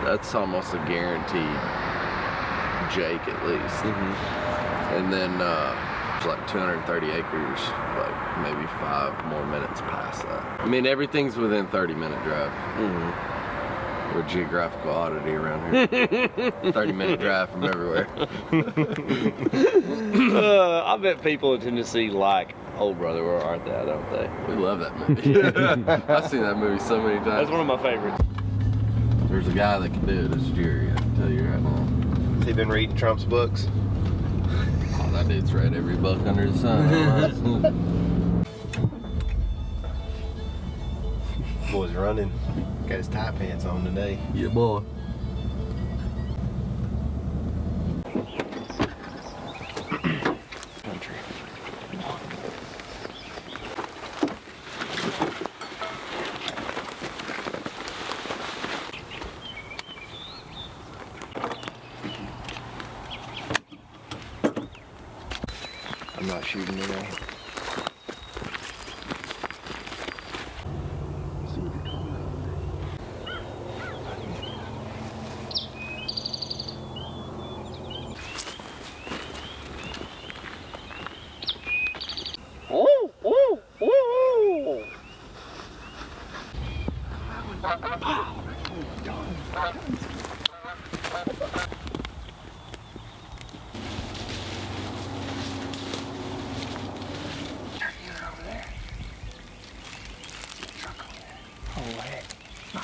That's almost a guaranteed Jake at least. And then it's like 230 acres, like maybe 5 more minutes past that. I mean, everything's within 30-minute drive. We're a geographical oddity around here. 30-minute drive from everywhere. I bet people in Tennessee like Old Brother, Where Art Thou, don't they? We love that movie. I've seen that movie so many times. That's one of my favorites. There's a guy that can do it. It's Jerry, I can tell you right now. Has he been reading Trump's books? Oh, that dude's read every book under the sun. Boy's running. Got his tie pants on today. Yeah, boy. Country. I'm not shooting today.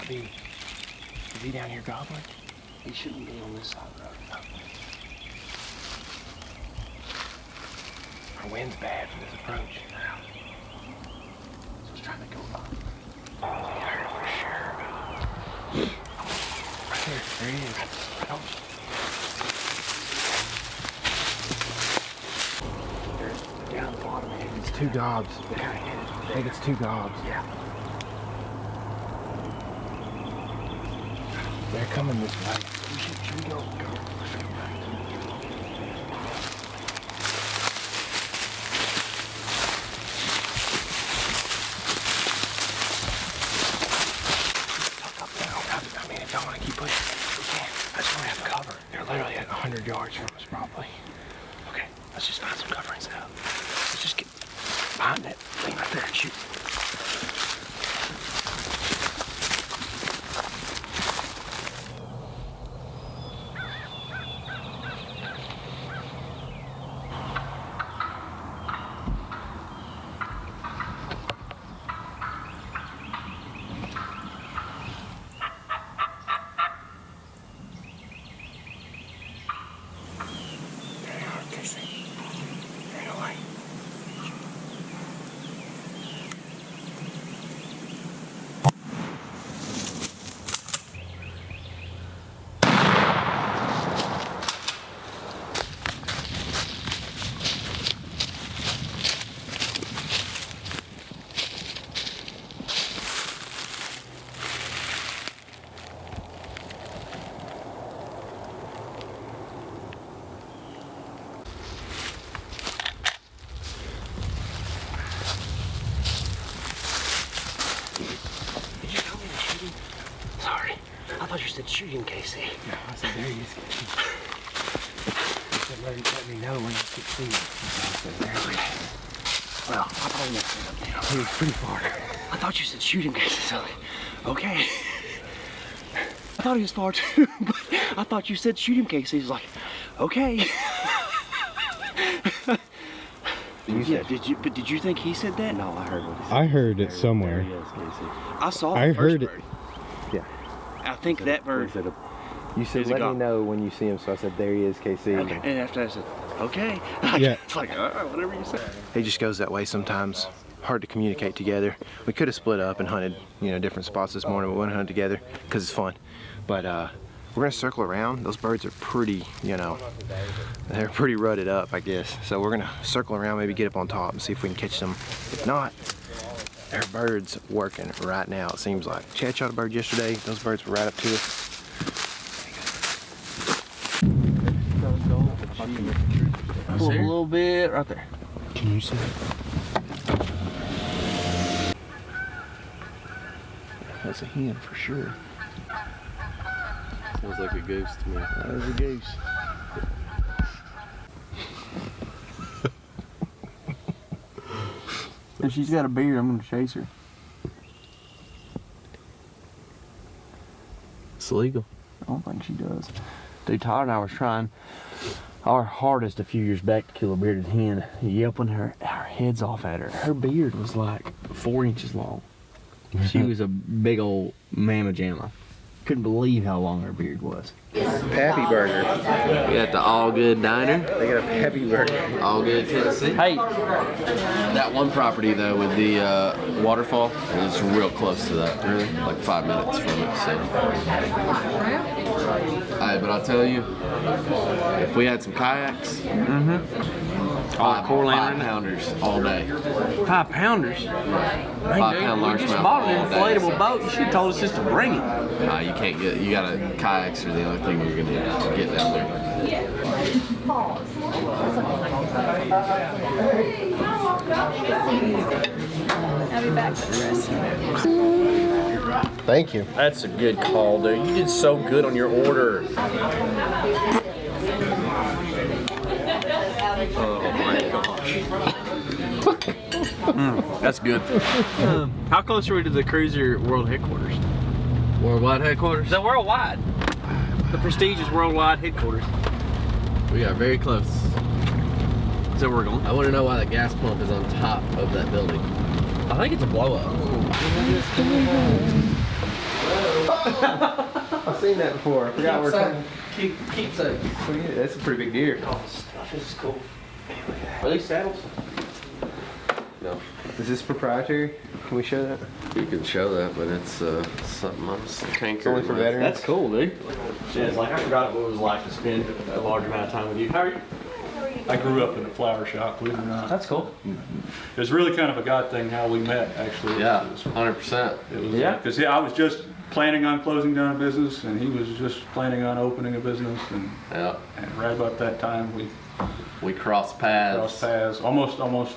Is he down here gobbling? He shouldn't be on this side of the road. Our wind's bad for this approach. So I was trying to go up. I heard it for sure. Right there he is. I don't. There's down the bottom here. It's 2 gobs. I think it's 2 gobs. Yeah. They're coming this way. Should we go? Let's go back. Tuck up now. I mean, if y'all want to keep pushing, we can. I just want to have cover. They're literally at 100 yards from us, probably. Okay, let's just find some cover and set up. Let's just get behind that thing right there and shoot. I thought you said shooting, Casey. No, I said there he is, Casey. You said let me know when you could see him. I said there he is. Well, I probably missed him. He was pretty far. I thought you said shooting, Casey. So, okay. I thought he was far too, but I thought you said shoot him, Casey. He's like, okay. Yeah, did you think he said that? No, I heard what he said. I heard it somewhere. There he is, Casey. I saw the I first heard it. bird. Yeah. I think that bird. You said let me know when you see him, so I said there he is, Casey. Okay. And after I said, okay. Yeah. It's like, all right, whatever you say. He just goes that way sometimes. Hard to communicate together. We could have split up and hunted, different spots this morning, but we went hunting together because it's fun. But we're gonna circle around. Those birds are pretty, they're pretty rutted up, I guess. So we're gonna circle around, maybe get up on top and see if we can catch them. If not, there are birds working right now, it seems like. Chad shot a bird yesterday. Those birds were right up to us. Pull a little bit right there. Can you see? That's a hen for sure. Sounds like a goose to me. That was a goose. If she's got a beard, I'm gonna chase her. It's legal. I don't think she does. Dude, Todd and I was trying our hardest a few years back to kill a bearded hen, yelping our heads off at her. Her beard was like 4 inches long. She was a big old mamma jamma. Couldn't believe how long her beard was. Pappy Burger. We got the All Good Diner. They got a Pappy Burger. All Good Tennessee. Hey, That one property though with the waterfall is real close to that. Really, like 5 minutes from it. So. Alright, but I'll tell you, if we had some kayaks, five pounders all day. 5 pounders. 5 pound We just largemouth bought an all day. inflatable boat. You should have told us just to bring it. You can't get. You gotta kayaks are the only thing you're gonna get down there. I'll be back for the rest. Thank you. That's a good call, dude. You did so good on your order. Oh my gosh. That's good. How close are we to the Cruiser World Headquarters? Worldwide headquarters. Is that worldwide? The prestigious worldwide headquarters. We got very close. Is that where we're going? I want to know why the gas pump is on top of that building. I think it's a blow up. I've seen that before. I forgot where it Keepsake. That's a pretty big deer. Oh, this stuff is cool. Are these saddles? No, Is this proprietary? Can we show that? you can show that, but it's something I'm tinkered It's only for with. veterans? That's cool, dude. Yeah, it's like I forgot what it was like to spend a large amount of time with you. How are you? I grew up in a flower shop, believe it or not. That's cool. It was really kind of a God thing how we met, actually. Yeah, 100%. It was, Yeah? because I was just planning on closing down a business, and he was just planning on opening a business, and Yeah, right about that time we we crossed paths. crossed paths, almost it was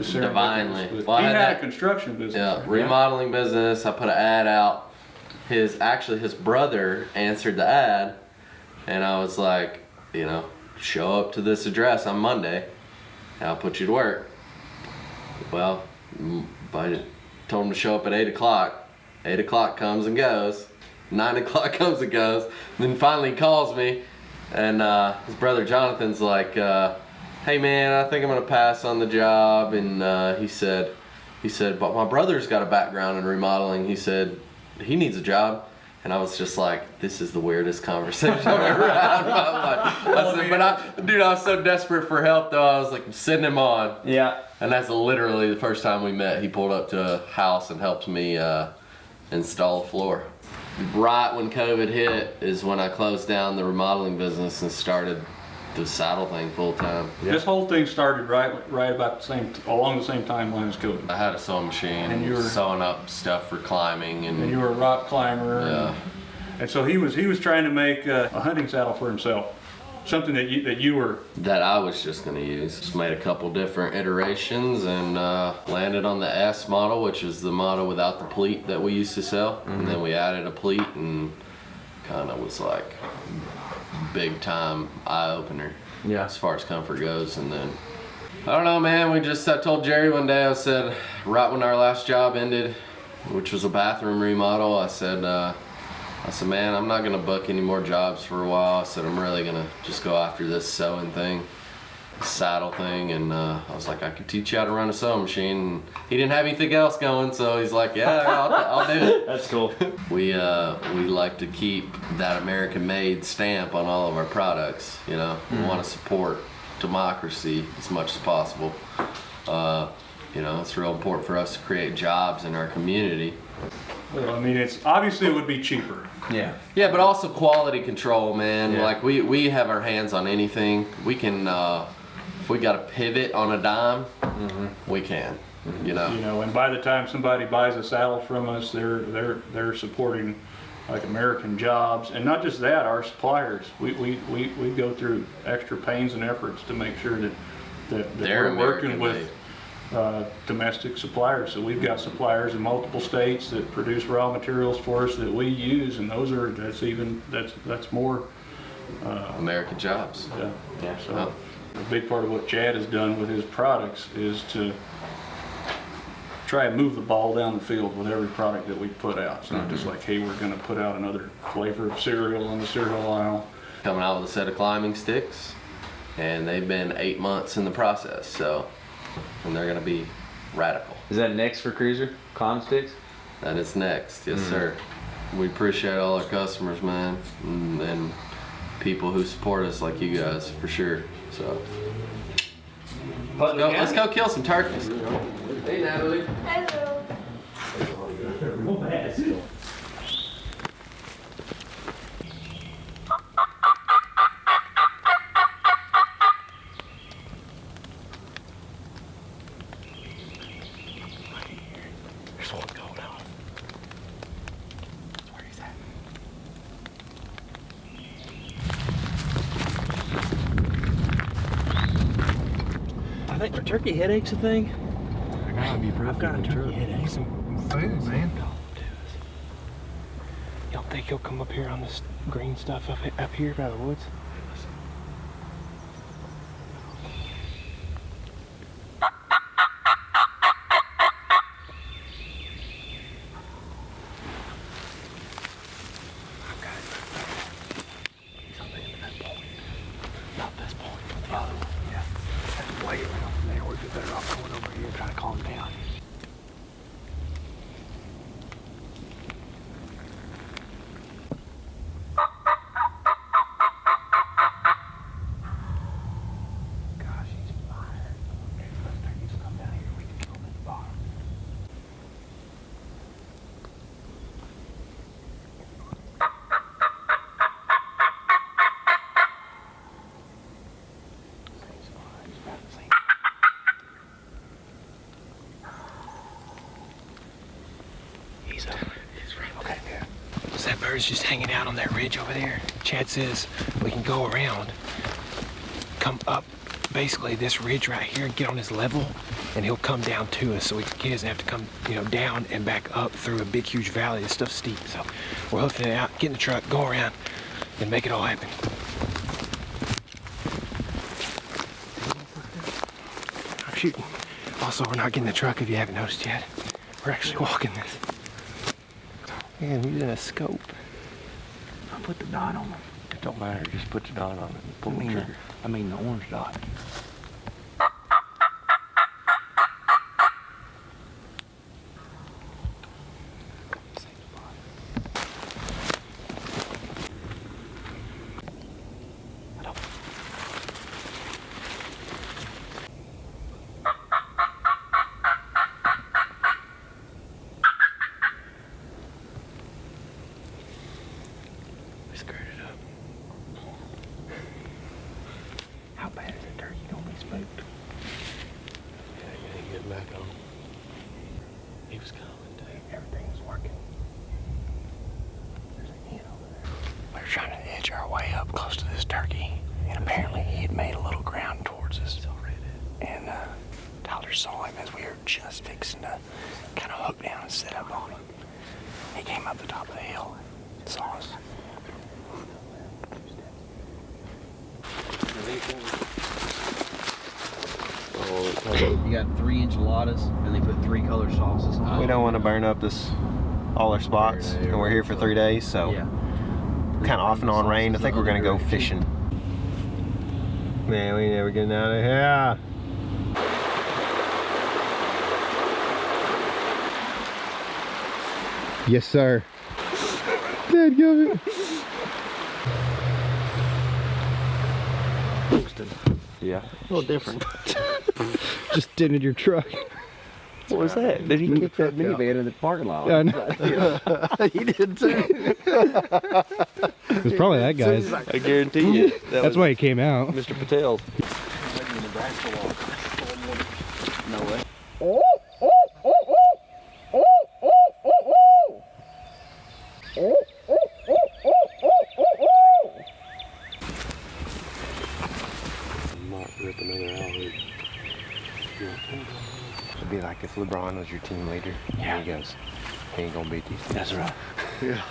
serendipitous, Divinely. but Well, I he had had a that- construction business. Yeah, remodeling business. I put an ad out. His brother answered the ad, and I was like, show up to this address on Monday, and I'll put you to work. Well, I told him to show up at 8 o'clock. 8 o'clock comes and goes. 9 o'clock comes and goes. Then finally he calls me, and his brother Jonathan's like, hey man, I think I'm gonna pass on the job. And he said, but my brother's got a background in remodeling. He said, he needs a job. And I was just like, this is the weirdest conversation I've ever had in my life. I said, I was so desperate for help though. I was like, send him on. Yeah. And that's literally the first time we met. He pulled up to a house and helped me install a floor. Right when COVID hit is when I closed down the remodeling business and started the saddle thing full time. This whole thing started right about along the same timeline as COVID. I had a sewing machine And you were- sewing up stuff for climbing And and you were a rock climber. yeah. And so he was trying to make a hunting saddle for himself, something that you were. That I was just gonna use. Just made a couple different iterations and landed on the S model, which is the model without the pleat that we used to sell. And then we added a pleat and kind of was like big time eye opener. Yeah. As far as comfort goes. And then I don't know, man. I told Jerry one day. I said right when our last job ended, which was a bathroom remodel. I said, man, I'm not gonna book any more jobs for a while. I said I'm really gonna just go after this sewing thing, saddle thing. And I was like, I could teach you how to run a sewing machine. And he didn't have anything else going, so he's like, yeah, I'll do it. That's cool. We like to keep that American-made stamp on all of our products. We want to support democracy as much as possible. It's real important for us to create jobs in our community. Well, I mean, it would be cheaper. Yeah. Yeah, but also quality control, man. Yeah. Like we have our hands on anything. We can, if we got to pivot on a dime, we can. And by the time somebody buys a saddle from us, they're supporting like American jobs, and not just that, our suppliers. We go through extra pains and efforts to make sure that They're we're working American-made. domestic suppliers. So we've got suppliers in multiple states that produce raw materials for us that we use, and that's more. American jobs. Yeah. So a big part of what Chad has done with his products is to try and move the ball down the field with every product that we put out. It's not just like, hey, we're going to put out another flavor of cereal on the cereal aisle. Coming out with a set of climbing sticks, and they've been 8 months in the process, so, and they're going to be radical. Is that next for Cruiser? Climb sticks? That is next, yes sir. We appreciate all our customers, man, and people who support us like you guys, for sure. So let's go kill some turkeys. Hey Natalie. Hello. There's one going off. Where is that? I think are turkey headaches a thing? I gotta be I've got a turkey headache. Food, man. You don't think he'll come up here on this green stuff up here by the woods? He's on the end of that point. Not this point, but the other one. Yeah. That's way around there. We'd be better off going over here trying to calm him down. Gosh, he's fired. If those turkeys come down here, we can kill them at the bottom. Same spot. He's about the same. He's over. He's right. Okay. Yeah. So that bird's just hanging out on that ridge over there. Chad says we can go around, come up basically this ridge right here and get on his level, and he'll come down to us, so he doesn't have to come, down and back up through a big, huge valley. This stuff's steep, so we're hoofing it out, get in the truck, go around, and make it all happen. I'm shooting. Also, we're not getting the truck if you haven't noticed yet. We're actually walking this. Man, we're using a scope. I'll put the dot on them. It don't matter, just put your dot on it and pull the trigger. I mean the orange dot. We screwed it up. How bad is a turkey gonna be spooked? Yeah, you gotta get back on. He was coming, dude. Everything was working. There's a hen over there. We were trying to edge our way up close to this turkey, and apparently he had made a little ground towards us. And Tyler saw him as we were just fixing to kind of hook down and set up on him. He came up the top of the hill and saw us. You got 3 enchiladas, and they put 3 color sauces. We don't want to burn up all our spots, and we're here for 3 days, so Yeah. kind of off and on rain. I think we're gonna go fishing. Man, we never getting out of here. Yes, sir. Dadgummit. Yeah. A little different. Just dented your truck. What was that? Did he kick that minivan in the parking lot? Yeah, I know. He did too. It was probably that guy's. I guarantee you. That's why he came out. Mr. Patel. No way. Might rip another alley. like if LeBron was your team leader, and he goes, he ain't gonna beat these things. That's right. Yeah.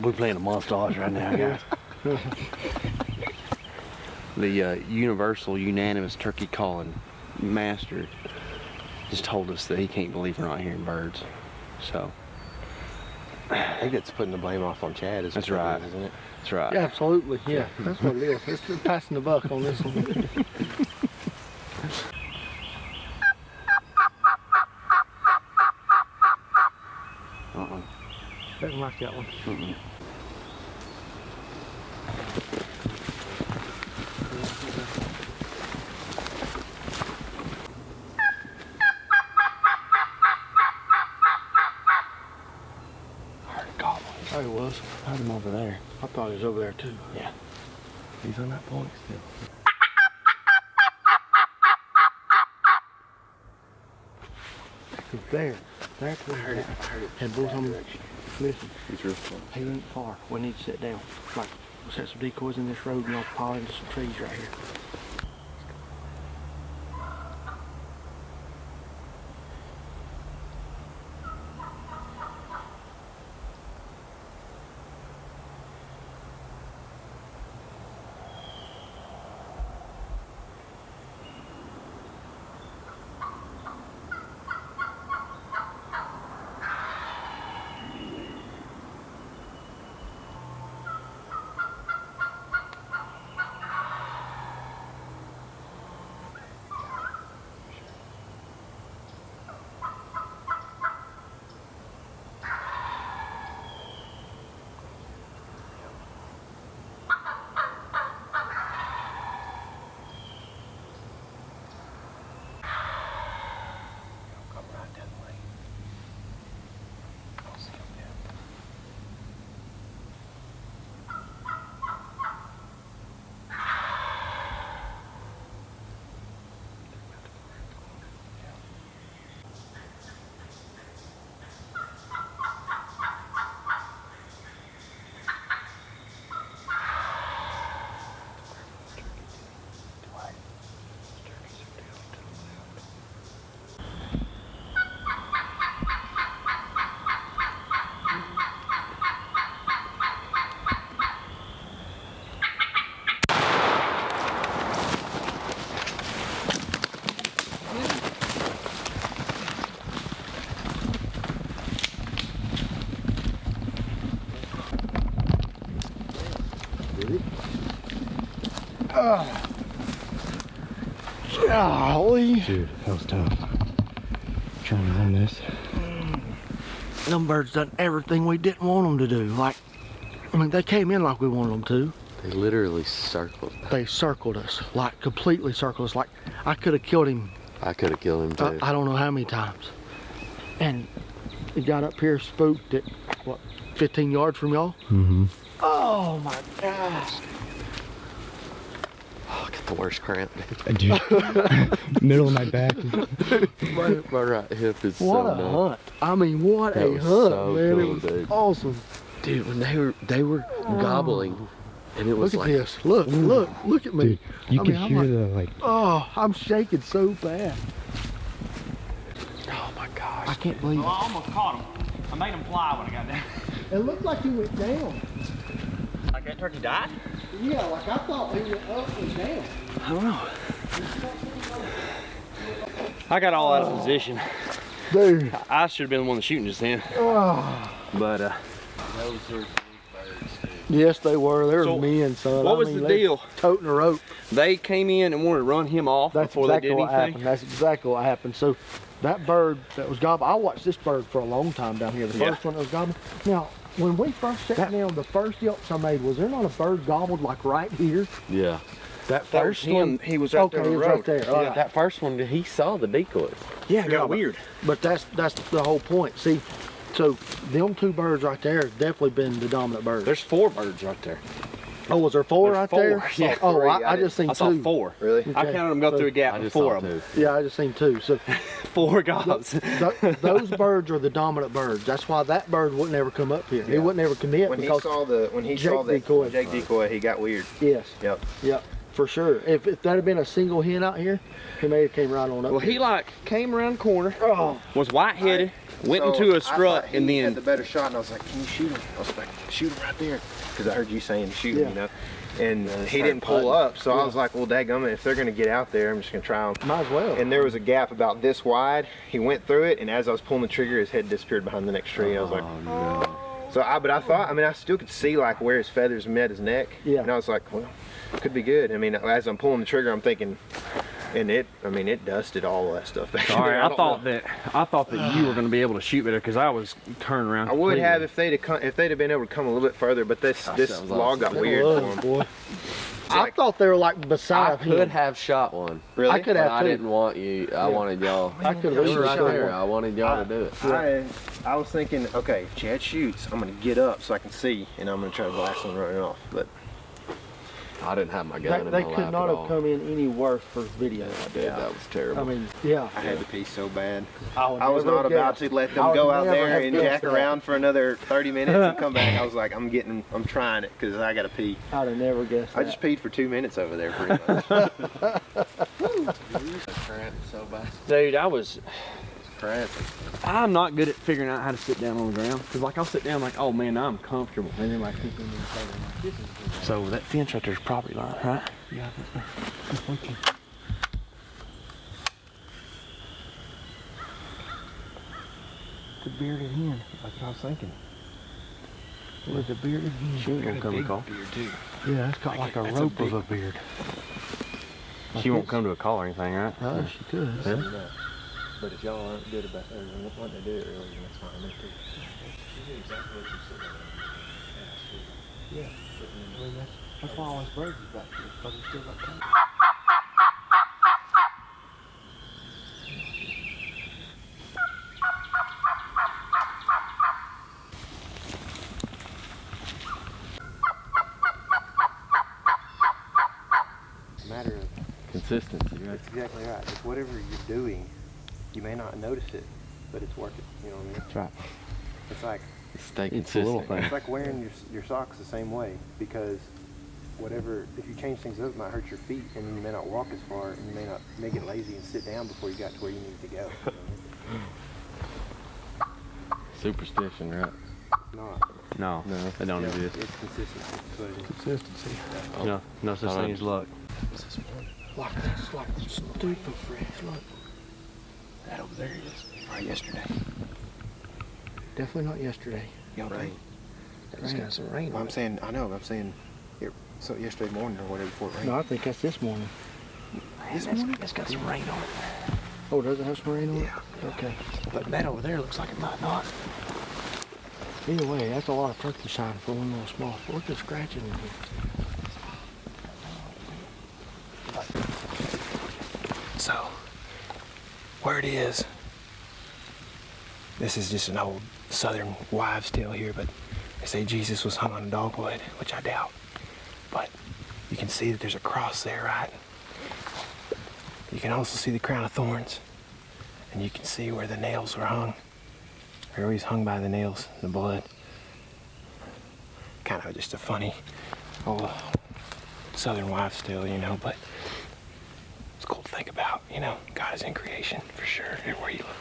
We're playing a montage right now, guys. The universal, unanimous turkey calling master just told us that he can't believe we're not hearing birds. So I think it's putting the blame off on Chad. That's right. Isn't it? that's right. Yeah, absolutely. Yeah, that's what it is. It's passing the buck on this one. Doesn't like that one. Oh, he was. I heard him over there. I thought he was over there too. Yeah. He's on that point still. He's there. That's where I heard it. And boys, listen. He's real fun. He ain't far. We need to sit down. Like, we'll set some decoys in this road and y'all pile into some trees right here. Golly. Dude, that was tough. Trying to run this. Them birds done everything we didn't want them to do. Like, I mean, they came in like we wanted them to. They literally circled. They circled us, like completely circled us. Like, I could have killed him. I could have killed him too. I don't know how many times. And he got up here, spooked at, what, 15 yards from y'all? Mm-hmm. Oh my gosh. Oh, I got the worst cramp. Dude, middle of my back. my right hip is What so a numb. hunt. I mean, what That a was hunt, so man. cool, It was dude. awesome. Dude, when they were gobbling, and it was Look at like, this. Look at me. Dude, you I can mean, I'm hear like, the like. oh, I'm shaking so bad. oh my gosh. I can't believe I almost caught him. I made him fly when I got down. it. It looked like he went down. Like that turkey died? Yeah, like I thought he went up and down. I don't know. I got all out of position. Dude. I should have been the one shooting just then. Oh. But Those are big birds, dude. Yes, they were. They were So, men, son. what I was mean, the they deal? Toting a rope. they came in and wanted to run him off That's before exactly they did what anything. happened. That's exactly what happened. So that bird that was gobbling, I watched this bird for a long time down here. The Yeah. first one that was gobbling. Now, when we first sat down, the first yelps I made, was there not a bird gobbled like right here? Yeah. That That was first him. one, He was right Okay, there on he the was road. right there. All Yeah, right. that first one, he saw the decoys. yeah, it Yeah, got but- weird. But that's the whole point. See, so them two birds right there have definitely been the dominant birds. There's 4 birds right there. Oh, was there 4 There's right 4, there? yeah. Oh, Three, I just seen I saw 2. 4. Really? I Okay. counted them go through a gap I with just 4 saw of them. two. Yeah, I just seen 2. So 4 gobs. those birds are the dominant birds. That's why that bird wouldn't ever come up here. He Yeah. wouldn't ever commit When he because saw the Jake decoy. Jake decoy, he got weird. yes, Yep. yep. For sure. If that had been a single hen out here, he may have came right on up. Well, here. he like came around the corner, Oh, was white-headed, went So, into a I strut, thought he and had then the better shot, and I was like, "Can you shoot him?" I was like, "Shoot him right there," because I heard you saying shoot him, Yeah. you know. And he started didn't pull putting. up, so I was like, "Well, dadgummit, if they're gonna get out there, I'm just gonna try them." might as well. And there was a gap about this wide. He went through it, and as I was pulling the trigger, his head disappeared behind the next tree. I was like, no. so but I thought, I mean, I still could see like where his feathers met his neck. Yeah. And I was like, well, could be good. I mean, as I'm pulling the trigger, I'm thinking, and it dusted all that stuff back all there. right, I don't thought know. that you were going to be able to shoot better because I was turned around. I would completely. have if they'd have been able to come a little bit further, but this that was log got awesome. weird It for was, him. boy. I thought they were like beside I him. could have shot one. Really? I could But have I too. didn't want you. I wanted y'all. I could You have were right shot there. one. I wanted y'all to do it. I was thinking, okay, if Chad shoots, I'm gonna get up so I can see, and I'm gonna try to blast one running off. But I didn't have my gun in They my could lap not at have all. come in any worse for video. I did. That was terrible. I mean, yeah. I had to pee so bad. would I was never not have about guessed. to let I them would go out never there have and guessed jack that. around for another 30 minutes and come back. I was like, I'm trying it because I gotta pee. I'd have never guessed that. I just peed for 2 minutes over there pretty much. Cramped so bad. Dude, I was. Cramping. I'm not good at figuring out how to sit down on the ground because, like, I'll sit down like, oh man, I'm comfortable, and then like, so that fence right there's property line, right? Yeah. The bearded hen. That's what I was thinking. With the bearded hen. She ain't gonna come to call. Yeah, it's got like a rope of a beard. She won't come to a call or anything, right? Oh, she could. But if y'all aren't good about wanting to do it early, then that's fine. Me too. She knew exactly what you said. Yeah. I mean, that's why all this birds is back here, because it's still got time. Matter of Consistency, right? That's exactly right. It's whatever you're doing, you may not notice it, but it's working. You know what I mean? That's right. It's like Stay It's a little consistent. it's like wearing your socks the same way, because whatever, if you change things up, it might hurt your feet, and then you may not walk as far, and you may get lazy and sit down before you got to where you need to go. You know? Superstition, right? It's not. No, No. they don't Yeah, exist. It's consistency. That's what it is. Consistency. No, no such thing as luck. Like this, like stupid fresh. Look. That over there is right yesterday. Definitely not yesterday. Y'all Rain. think? It's got some rain on I'm it. saying, I know, I'm saying, so yesterday morning or whatever before it rained. No, I think that's this morning. This morning? It's got some rain on it. Oh, does it have some rain on it? Yeah. Okay. But that over there looks like it might not. Either way, that's a lot of turkey sign for one little small. Look at the scratching in here. So, where it is, this is just an old Southern wives' tale here, but they say Jesus was hung on a dogwood, which I doubt. But you can see that there's a cross there, right? You can also see the crown of thorns, and you can see where the nails were hung. They're always hung by the nails, the blood. Kind of just a funny old Southern wives' tale, you know, but it's cool to think about, you know. God is in creation, for sure, everywhere you look.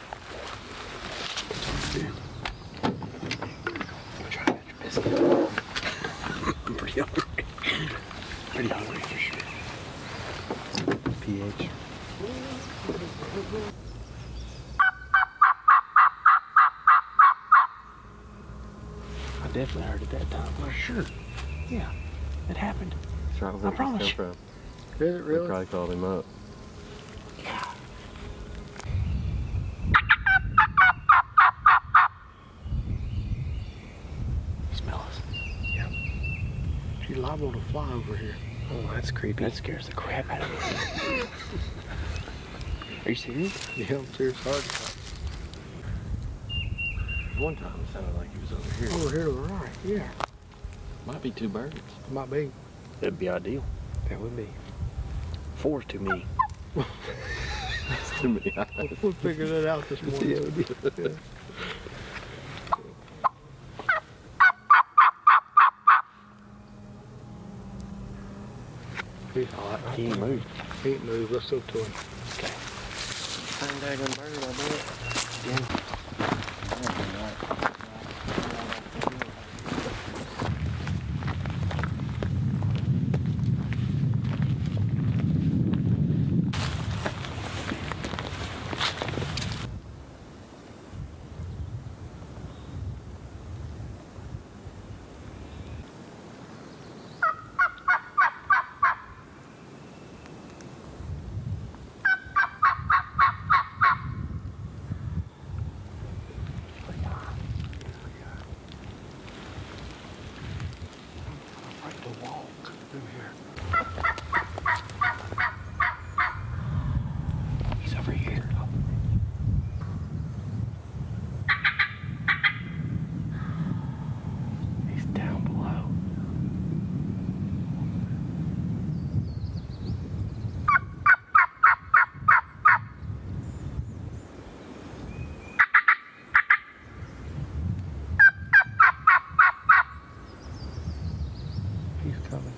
I'm trying to get your biscuit. I'm pretty hungry. Pretty hungry, for sure. pH. I definitely heard it that time. For sure. Yeah. It happened. That's right I promise you. from. Is it We really? probably called him up. Smell us. Yeah. She's liable to fly over here. Oh, that's creepy. That scares the crap out of me. Are you serious? Yeah, I'm serious. Hard. One time it sounded like he was over here. Over here to the right. Yeah. Might be two birds. Might be. That'd be ideal. That would be. Four's too many. That's too many eyes. We'll figure that out this morning. Yeah. He ain't moved. He ain't moved. Let's go to him. Same daggone bird, I bet. He's over here. He's down below. He's coming.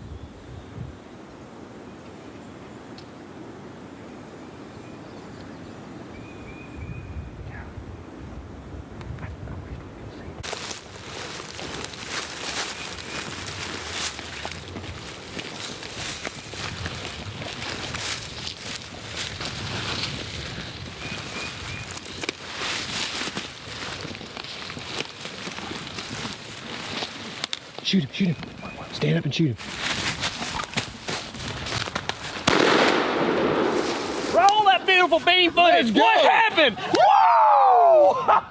Shoot him, shoot him. Stand up and shoot him. Roll that beautiful bean footage. What happened? Woo!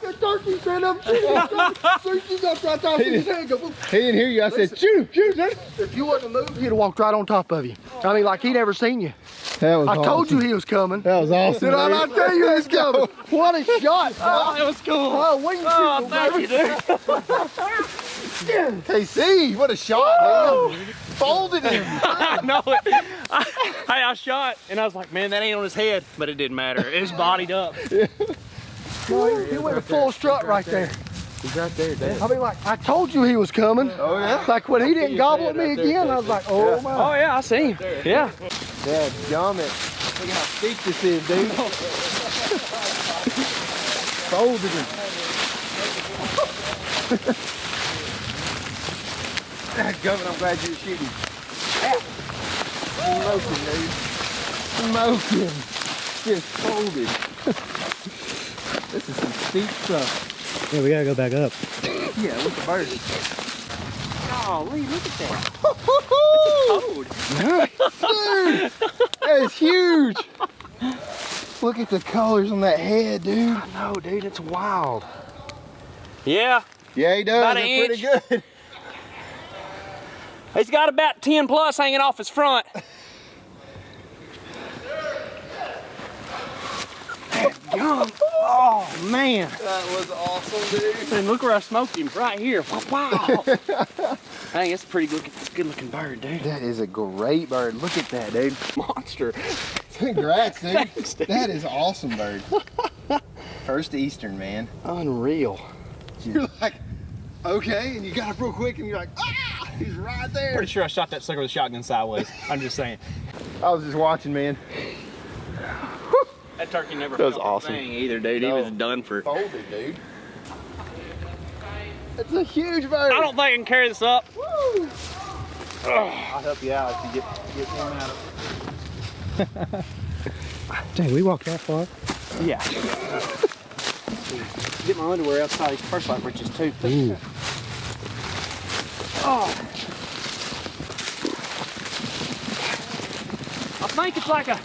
The turkey said I'm shooting. Turkey's up right there. He didn't hear you. I said, shoot him, shoot him. If you wouldn't have moved, he'd have walked right on top of you. I mean, like he never seen you. That was I awesome. told you he was coming. That was awesome. Did I not tell you he was coming? What a shot. Oh, it was cool. Oh, what you Oh, thank you, dude. KC, what a shot, dude. Folded him. I know it. I shot, and I was like, man, that ain't on his head. But it didn't matter. It was bodied up. He went a full strut right there. He's right there, Dad. I mean, like, I told you he was coming. Oh, yeah? Like, when he didn't gobble at me again, I was like, oh, my. Oh, yeah, I see him. Yeah. Dad, gummit. Look how thick this is, dude. Folded him. Gummit, I'm glad you were shooting. Smoke him, dude. Smoke him. Just folded. This is some steep stuff. Yeah, we gotta go back up. Yeah, look at the bird. Golly, look at that. Dude, that is huge. Look at the colors on that head, dude. I know, dude. It's wild. Yeah. Yeah, he does. About an They're pretty good. He's got about 10 plus hanging off his front. Oh, man. That was awesome, dude. And look where I smoked him, right here. Wow. Hey, it's a pretty good looking bird, dude. That is a great bird. Look at that, dude. Monster. Congrats, dude. Thanks, dude. That is awesome, bird. First Eastern, man. Unreal. You're like, okay, and you got it real quick, and you're like, ah, he's right there. Pretty sure I shot that sucker with a shotgun sideways. I'm just saying. I was just watching, man. That turkey never That was felt awesome. a thing either, dude. He No. was done for. Folded, dude. It's a huge bird. I don't think I can carry this up. Woo. I'll help you out if you get him out of. Dang, we walked that far. Yeah. Get my underwear outside these first light britches too. Ooh. Oh. I think it's like a.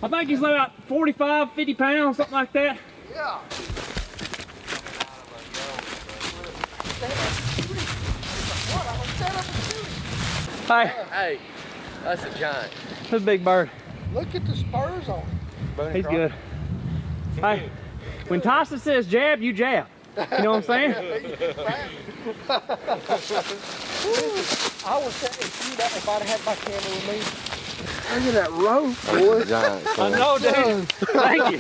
I think he's about 45, 50 pounds, something like that. Yeah. Hey, Hey, that's a giant. that's a big bird. Look at the spurs on him. He's good. Hey, when Tyson says jab, you jab. You know what I'm saying? I would say if I'd had my camera with me. Look at that rope, boy. Giant. I know, dude. Thank you.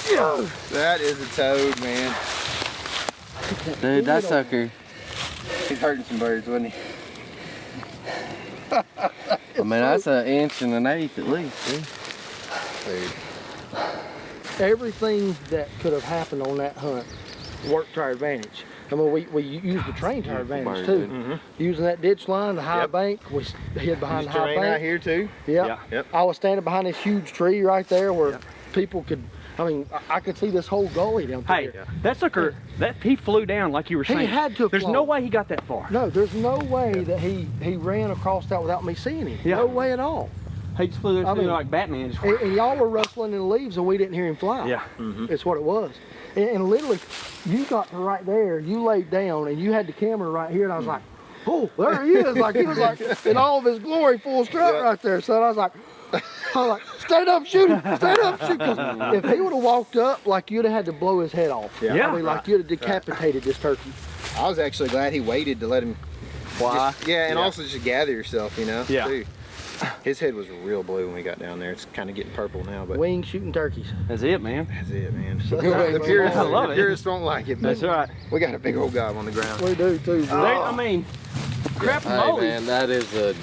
That is a toad, man. Dude, that sucker. He's hurting some birds, wasn't he? I mean, that's an inch and an eighth at least, dude. Dude. Everything that could have happened on that hunt worked to our advantage. I mean, we used the train to our advantage too. Using that ditch line, the high bank, we hid behind the high Terrain bank. out here too. Yep. Yep. I was standing behind this huge tree right there where people could, I mean, I could see this whole gully down through Hey, there. that sucker, he flew down like you were saying. He had to have There's flown. no way he got that far. No, there's no way that he ran across that without me seeing him. Yeah. No way at all. He just flew I through mean, like Batman. Just, And y'all were rustling in the leaves and we didn't hear him fly. yeah. It's what it was. And literally, you got to right there, you laid down, and you had the camera right here, and I was like, oh, there he is. Like, he was like in all of his glory, full strut right there. So I was like, stand up, shoot him, stand up, shoot. Because if he would have walked up, like, you'd have had to blow his head off. Yeah. I mean, like, you'd have decapitated this turkey. I was actually glad he waited to let him Fly. just, and also just gather yourself, you know. Yeah. Too. His head was real blue when we got down there. It's kind of getting purple now, but Wing shooting turkeys. That's it, man. that's it, man. I The purists, love the it. purists won't like it, but That's right. we got a big old gob on the ground. We do, too. I mean, crap and Hey, moly. man, that is a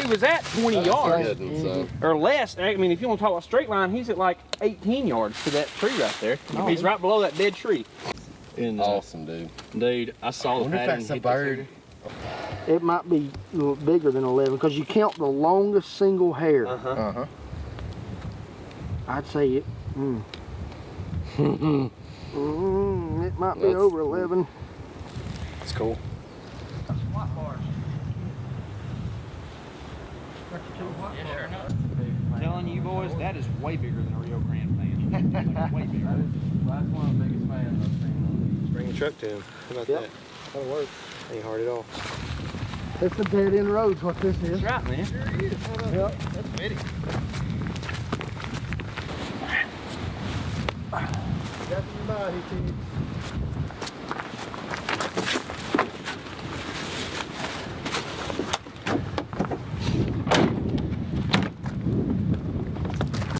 He was at 20 yards good one, son. or less. I mean, if you want to talk about straight line, he's at like 18 yards to that tree right there. He's right below that dead tree. Awesome, dude. Dude, I saw the pattern. That's a bird. It might be a little bigger than 11 because you count the longest single hair. I'd say it. It might be over 11. That's cool. Telling you boys, that is way bigger than a Rio Grande fan. Like, way bigger. That's one of the biggest fans I've seen. Bring a truck to him. How about that? That'll work. Ain't hard at all. It's a dead end road's what this is. That's right, man. Yep. That's bitty. Got some body to you.